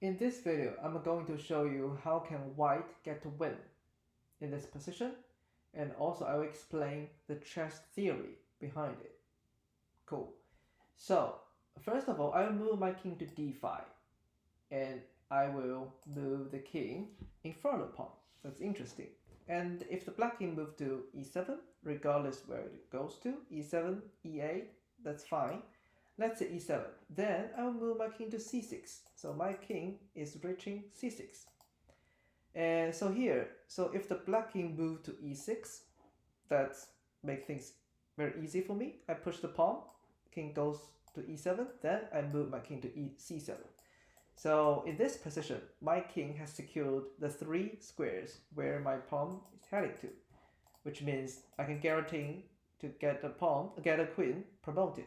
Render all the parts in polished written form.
In this video, I'm going to show you how can white get to win in this position, and also I will explain the chess theory behind it. Cool. So first of all, I will move my king to d5, and I will move the king in front of the pawn. That's interesting. And if the black king moves to e7, regardless where it goes to, e7, e8, that's fine. Let's say e7. Then I will move my king to c6. So my king is reaching c6. And so here, so if the black king moves to e6, that makes things very easy for me. I push the pawn, king goes to e7, then I move my king to c7. So in this position, my king has secured the 3 squares where my pawn is heading to, which means I can guarantee to get a queen promoted.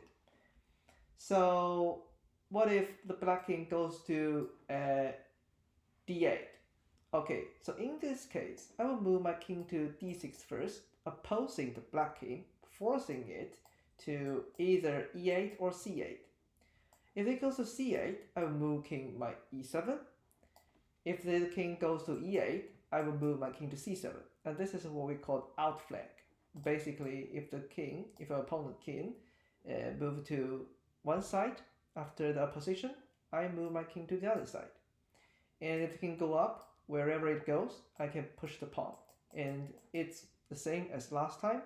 So what if the black king goes to d8? Okay, so in this case, I will move my king to d6 first, opposing the black king, forcing it to either e8 or c8. If it goes to c8, I will move king my e7. If the king goes to e8, I will move my king to c7. And this is what we call outflank. Basically, if our opponent king move to one side after the opposition, I move my king to the other side. And if the king go up, wherever it goes, I can push the pawn. And it's the same as last time.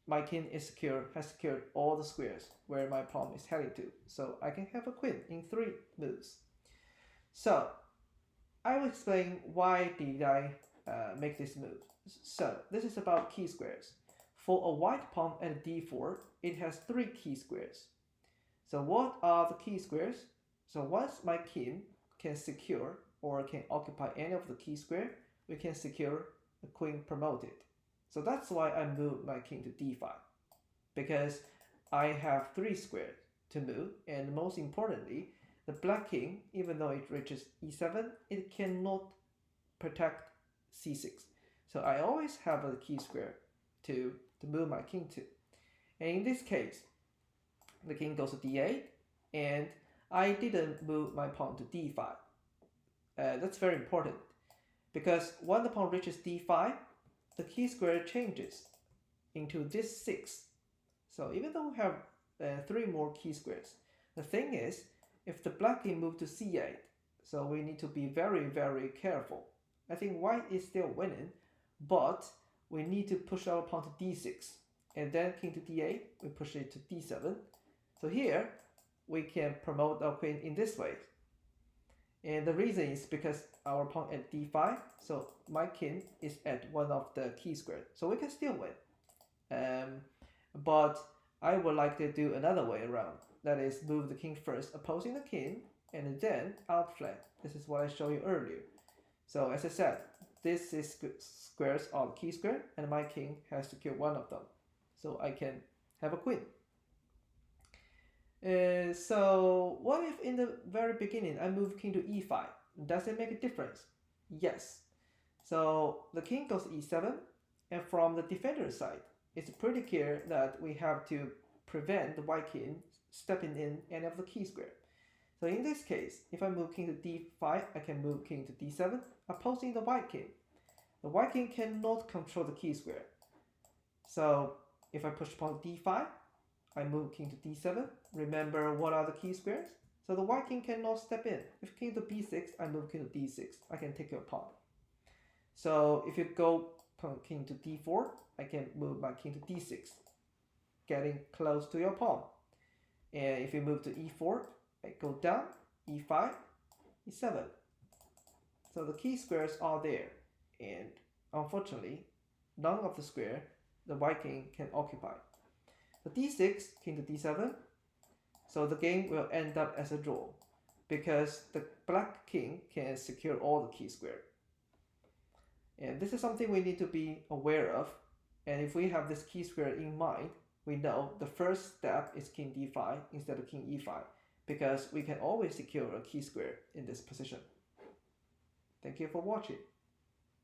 My king has secured all the squares where my pawn is heading to. So I can have a queen in 3 moves. So I will explain why did I make this move. So this is about key squares. For a white pawn at d4, it has 3 key squares. So what are the key squares? So once my king can secure or can occupy any of the key square, we can secure the queen promoted. So that's why I move my king to d5, because I have 3 squares to move, and most importantly, the black king, even though it reaches e7, it cannot protect c6. So I always have a key square to move my king to. And in this case, the king goes to d8, and I didn't move my pawn to d5. That's very important, because when the pawn reaches d5, the key square changes into this 6. So even though we have 3 more key squares, the thing is, if the black king moves to c8, so we need to be very, very careful. I think white is still winning, but we need to push our pawn to d6, and then king to d8, we push it to d7. So here, we can promote our queen in this way. And the reason is because our pawn at d5, so my king is at one of the key squares, so we can still win. But I would like to do another way around. That is, move the king first, opposing the king, and then outflank. This is what I showed you earlier. So as I said, this is squares are key square, and my king has secured one of them, so I can have a queen. So what if in the very beginning I move king to e5? Does it make a difference? Yes. So the king goes to e7, and from the defender side, it's pretty clear that we have to prevent the white king stepping in any of the key square. So in this case, if I move king to d5, I can move king to d7, opposing the white king. The white king cannot control the key square. So if I push pawn to d5, I move king to d7. Remember what are the key squares? So the white king cannot step in. If king to b6, I move king to d6. I can take your pawn. So if you go king to d4, I can move my king to d6, getting close to your pawn. And if you move to e4, I go down, e5, e7. So the key squares are there, and unfortunately, none of the square the white king can occupy. So d6, king to d7, so the game will end up as a draw, because the black king can secure all the key square. And this is something we need to be aware of, and if we have this key square in mind, we know the first step is king d5 instead of king e5, because we can always secure a key square in this position. Thank you for watching.